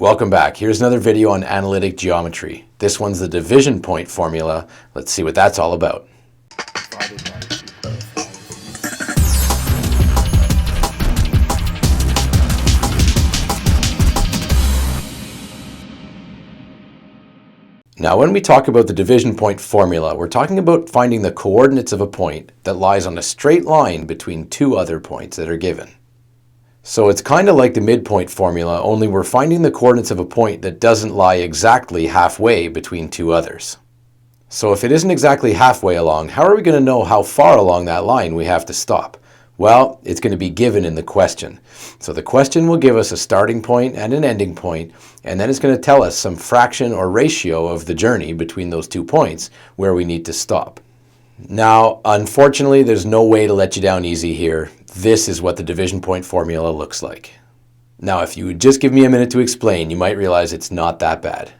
Welcome back. Here's another video on analytic geometry. This one's the division point formula. Let's see what that's all about. Now, when we talk about the division point formula, we're talking about finding the coordinates of a point that lies on a straight line between two other points that are given. So it's kind of like the midpoint formula, only we're finding the coordinates of a point that doesn't lie exactly halfway between two others. So if it isn't exactly halfway along, how are we going to know how far along that line we have to stop? Well, it's going to be given in the question. So the question will give us a starting point and an ending point, and then it's going to tell us some fraction or ratio of the journey between those 2 points where we need to stop. Now, unfortunately, there's no way to let you down easy here. This is what the division point formula looks like. Now, if you would just give me a minute to explain, you might realize it's not that bad.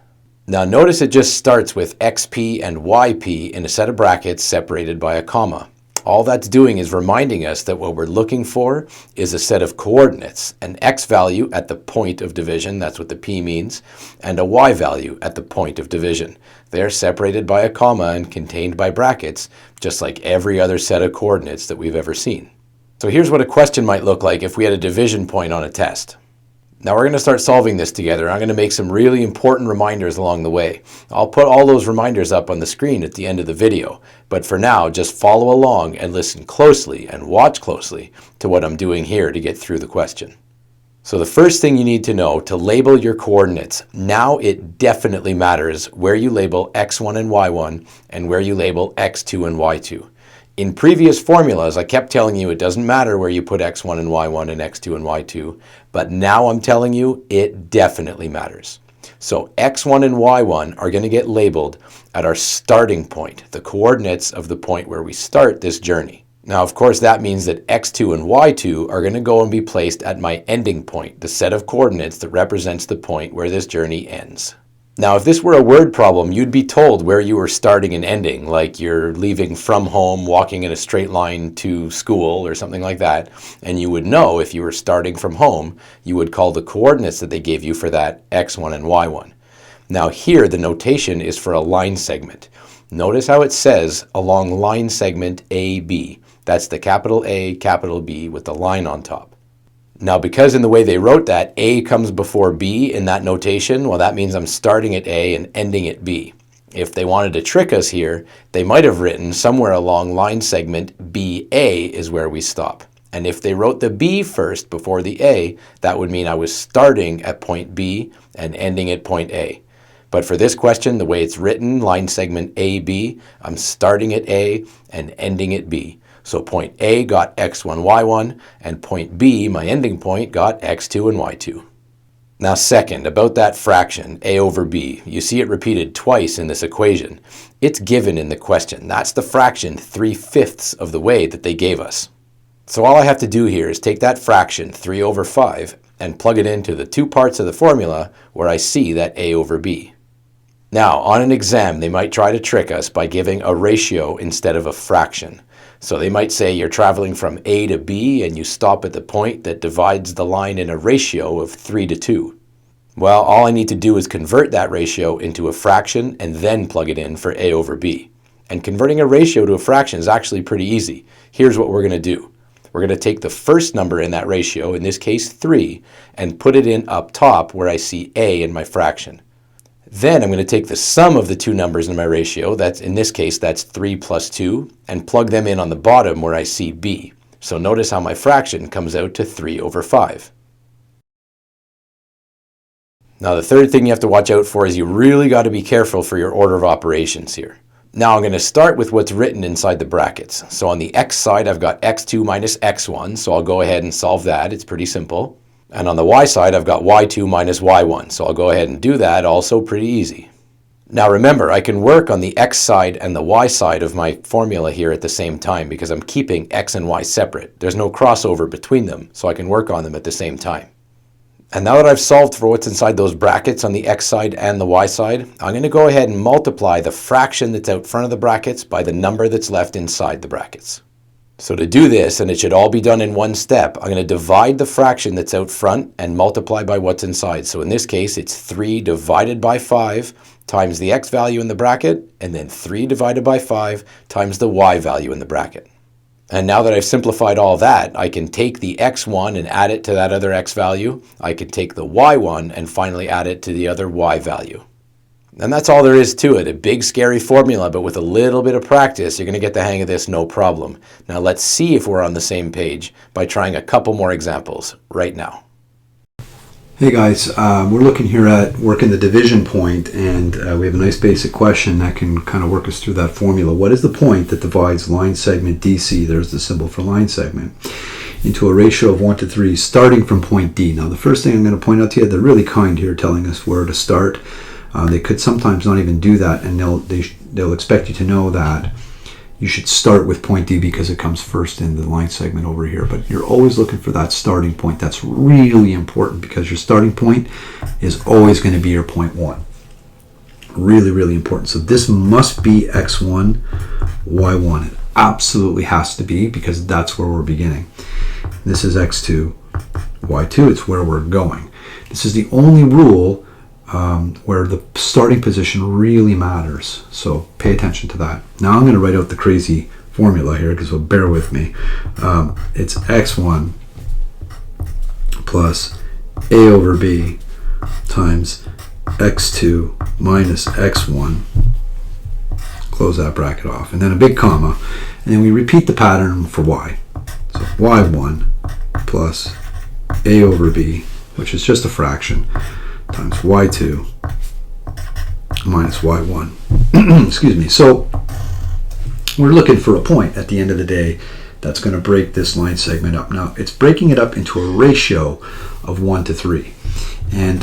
Now, notice it just starts with xp and yp in a set of brackets separated by a comma. All that's doing is reminding us that what we're looking for is a set of coordinates, an x value at the point of division, that's what the p means, and a y value at the point of division. They're separated by a comma and contained by brackets, just like every other set of coordinates that we've ever seen. So here's what a question might look like if we had a division point on a test. Now we're going to start solving this together. I'm going to make some really important reminders along the way. I'll put all those reminders up on the screen at the end of the video, but for now just follow along and listen closely and watch closely to what I'm doing here to get through the question. So the first thing you need to know to label your coordinates, now it definitely matters where you label x1 and y1 and where you label x2 and y2. In previous formulas, I kept telling you it doesn't matter where you put x1 and y1 and x2 and y2, but now I'm telling you it definitely matters. So x1 and y1 are going to get labeled at our starting point, the coordinates of the point where we start this journey. Now, of course, that means that x2 and y2 are going to go and be placed at my ending point, the set of coordinates that represents the point where this journey ends. Now, if this were a word problem, you'd be told where you were starting and ending, like you're leaving from home, walking in a straight line to school or something like that, and you would know if you were starting from home, you would call the coordinates that they gave you for that x1 and y1. Now here, the notation is for a line segment. Notice how it says along line segment AB. That's the capital A, capital B with the line on top. Now, because in the way they wrote that, A comes before B in that notation, well, that means I'm starting at A and ending at B. If they wanted to trick us here, they might have written somewhere along line segment BA is where we stop. And if they wrote the B first before the A, that would mean I was starting at point B and ending at point A. But for this question, the way it's written, line segment AB, I'm starting at A and ending at B. So point A got x1, y1, and point B, my ending point, got x2 and y2. Now second, about that fraction, A over B, you see it repeated twice in this equation. It's given in the question. That's the fraction 3/5 of the way that they gave us. So all I have to do here is take that fraction, 3 over 5, and plug it into the two parts of the formula where I see that A over B. Now, on an exam, they might try to trick us by giving a ratio instead of a fraction. So they might say you're traveling from A to B and you stop at the point that divides the line in a ratio of 3:2. Well, all I need to do is convert that ratio into a fraction and then plug it in for A over B. And converting a ratio to a fraction is actually pretty easy. Here's what we're going to do. We're going to take the first number in that ratio, in this case 3, and put it in up top where I see A in my fraction. Then I'm going to take the sum of the two numbers in my ratio, that's in this case that's 3 plus 2, and plug them in on the bottom where I see B. So notice how my fraction comes out to 3 over 5. Now the third thing you have to watch out for is you really got to be careful for your order of operations here. Now I'm going to start with what's written inside the brackets. So on the x side I've got x2 minus x1, so I'll go ahead and solve that. It's pretty simple. And on the y side, I've got y2 minus y1, so I'll go ahead and do that, also pretty easy. Now remember, I can work on the x side and the y side of my formula here at the same time because I'm keeping x and y separate. There's no crossover between them, so I can work on them at the same time. And now that I've solved for what's inside those brackets on the x side and the y side, I'm going to go ahead and multiply the fraction that's out front of the brackets by the number that's left inside the brackets. So to do this, and it should all be done in one step, I'm going to divide the fraction that's out front and multiply by what's inside. So in this case, it's 3 divided by 5 times the x value in the bracket, and then 3 divided by 5 times the y value in the bracket. And now that I've simplified all that, I can take the x1 and add it to that other x value. I can take the y1 and finally add it to the other y value. And that's all there is to it. A big, scary formula, but with a little bit of practice, you're going to get the hang of this no problem. Now let's see if we're on the same page by trying a couple more examples right now. Hey guys, we're looking here at working the division point, and we have a nice basic question that can kind of work us through that formula. What is the point that divides line segment DC, there's the symbol for line segment, into a ratio of 1 to 3 starting from point D? Now the first thing I'm going to point out to you, they're really kind here telling us where to start. They could sometimes not even do that, and they'll expect you to know that you should start with point D because it comes first in the line segment over here. But you're always looking for that starting point. That's really important because your starting point is always going to be your point 1. Really, really important. So this must be x1, y1. It absolutely has to be because that's where we're beginning. This is x2, y2. It's where we're going. This is the only rule where the starting position really matters. So pay attention to that. Now I'm going to write out the crazy formula here because bear with me. It's x1 plus a over b times x2 minus x1. Close that bracket off. And then a big comma. And then we repeat the pattern for y. So y1 plus a over b, which is just a fraction, times y2 minus y1. Excuse me. So we're looking for a point at the end of the day that's going to break this line segment up. Now it's breaking it up into a ratio of 1 to 3. And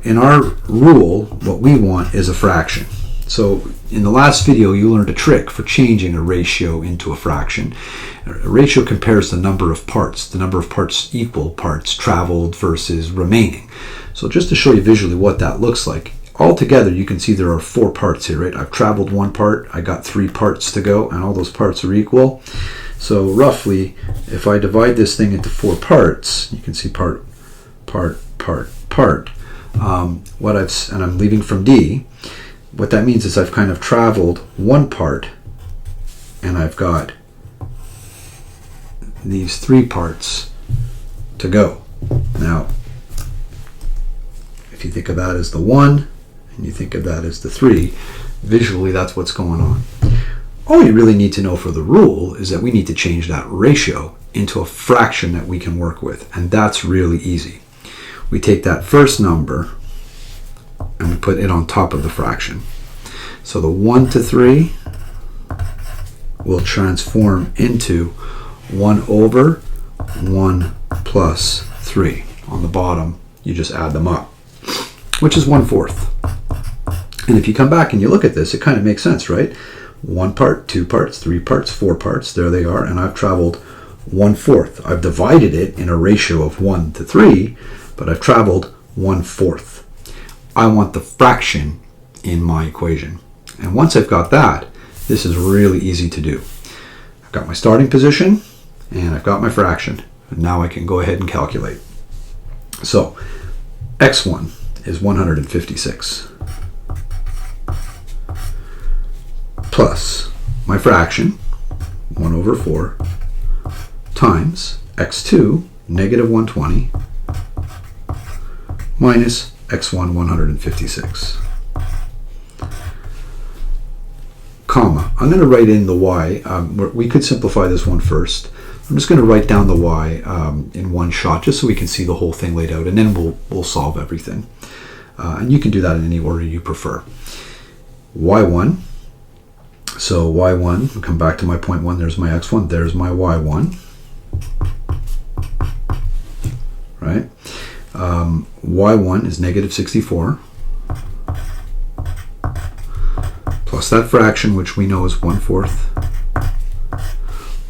in our rule, what we want is a fraction. So in the last video, you learned a trick for changing a ratio into a fraction. A ratio compares the number of parts equal parts traveled versus remaining. So just to show you visually what that looks like, altogether you can see there are 4 parts here, right? I've traveled 1 part, I got 3 parts to go, and all those parts are equal. So roughly, if I divide this thing into 4 parts, you can see part. And I'm leaving from D. What that means is I've kind of traveled 1 part, and I've got these 3 parts to go. Now, if you think of that as the 1, and you think of that as the 3, visually that's what's going on. All you really need to know for the rule is that we need to change that ratio into a fraction that we can work with, and that's really easy. We take that first number and we put it on top of the fraction. So the 1 to 3 will transform into 1 over 1 plus 3. On the bottom, you just add them up, which is 1/4. And if you come back and you look at this, it kind of makes sense, right? 1 part, 2 parts, 3 parts, 4 parts, there they are, and I've traveled 1/4. I've divided it in a ratio of 1 to 3, but I've traveled 1/4. I want the fraction in my equation. And once I've got that, this is really easy to do. I've got my starting position, and I've got my fraction. And now I can go ahead and calculate. So, x1 is 156. Plus my fraction, 1 over 4, times x2, negative 120, minus x1, 156. Comma. I'm going to write in the y. We could simplify this one first. I'm just going to write down the y in one shot just so we can see the whole thing laid out, and then we'll solve everything. And you can do that in any order you prefer. y1. So y1, I'll come back to my point 1. There's my x1. There's my y1. Right? Y1 is negative 64. Plus that fraction, which we know is 1/4.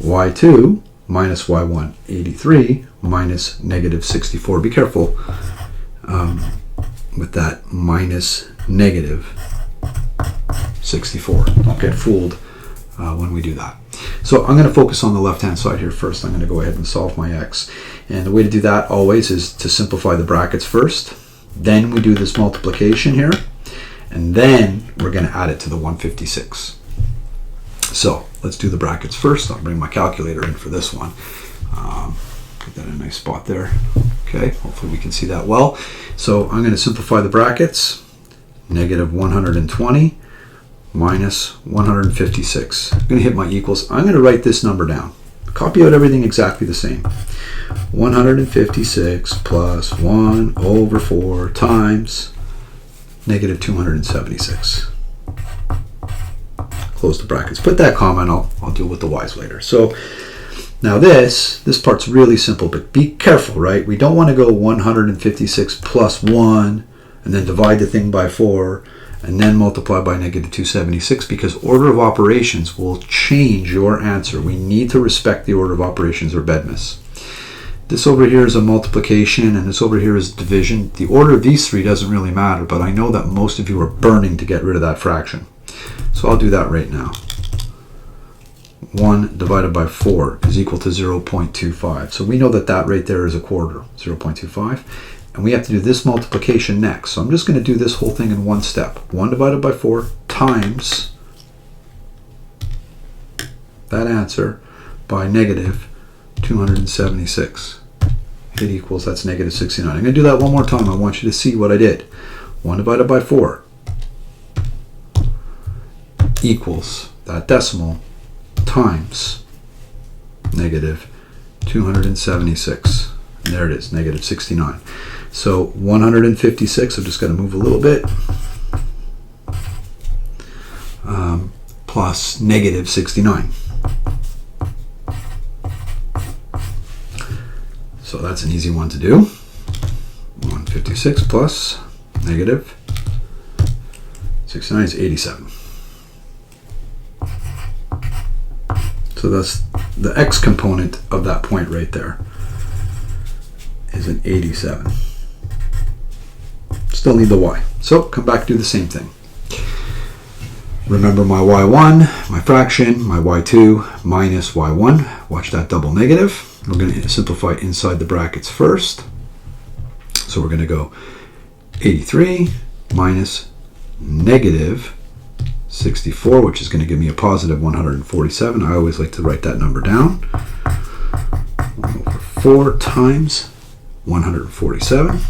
Y2 minus y1, 83, minus negative 64. Be careful with that minus negative 64. Don't get fooled when we do that. So I'm going to focus on the left-hand side here first. I'm going to go ahead and solve my x. And the way to do that always is to simplify the brackets first. Then we do this multiplication here. And then we're going to add it to the 156. So let's do the brackets first. I'll bring my calculator in for this one. Put that in a nice spot there. Okay, hopefully we can see that well. So I'm going to simplify the brackets. Negative 120 minus 156. I'm going to hit my equals. I'm going to write this number down. Copy out everything exactly the same. 156 plus 1 over 4 times negative 276. Close the brackets. Put that comma and I'll deal with the y's later. So now this part's really simple, but be careful, right? We don't want to go 156 plus 1 and then divide the thing by 4 and then multiply by negative 276, because order of operations will change your answer. We need to respect the order of operations or BEDMAS. This over here is a multiplication and this over here is division. The order of these three doesn't really matter, but I know that most of you are burning to get rid of that fraction. So I'll do that right now. 1 divided by 4 is equal to 0.25. So we know that that right there is a quarter, 0.25. And we have to do this multiplication next. So I'm just going to do this whole thing in one step. 1 divided by 4 times that answer by negative 276. It equals, that's negative 69. I'm going to do that one more time. I want you to see what I did. 1 divided by 4 equals that decimal times negative 276. And there it is, negative 69. So 156, I've just got to move a little bit, plus negative 69. So that's an easy one to do. 156 plus negative 69 is 87. So that's the x component of that point right there is an 87. Still need the y. So come back, do the same thing. Remember my y1, my fraction, my y2 minus y1. Watch that double negative. We're going to simplify inside the brackets first. So we're going to go 83 minus negative 64, which is going to give me a positive 147. I always like to write that number down. 1 over 4 times 147.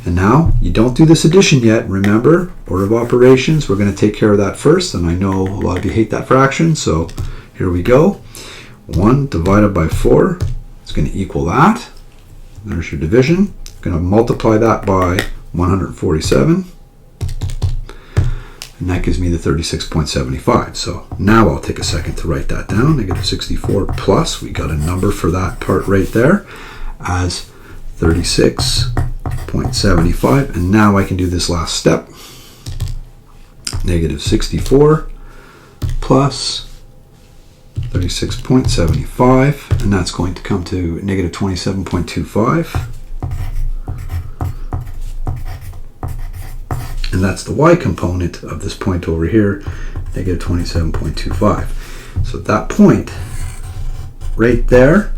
And now, you don't do this addition yet. Remember, order of operations, we're going to take care of that first. And I know a lot of you hate that fraction, so here we go. 1 divided by 4 is going to equal that. There's your division. I'm going to multiply that by 147. And that gives me the 36.75. So now I'll take a second to write that down. Negative 64 plus, we got a number for that part right there as 36.75. And now I can do this last step. Negative 64 plus 36.75. And that's going to come to negative 27.25. And that's the y component of this point over here, negative 27.25. So that point right there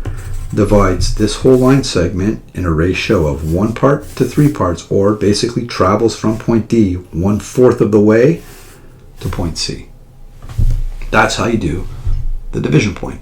divides this whole line segment in a ratio of 1 part to 3 parts, or basically travels from point D 1/4 of the way to point C. That's how you do the division point.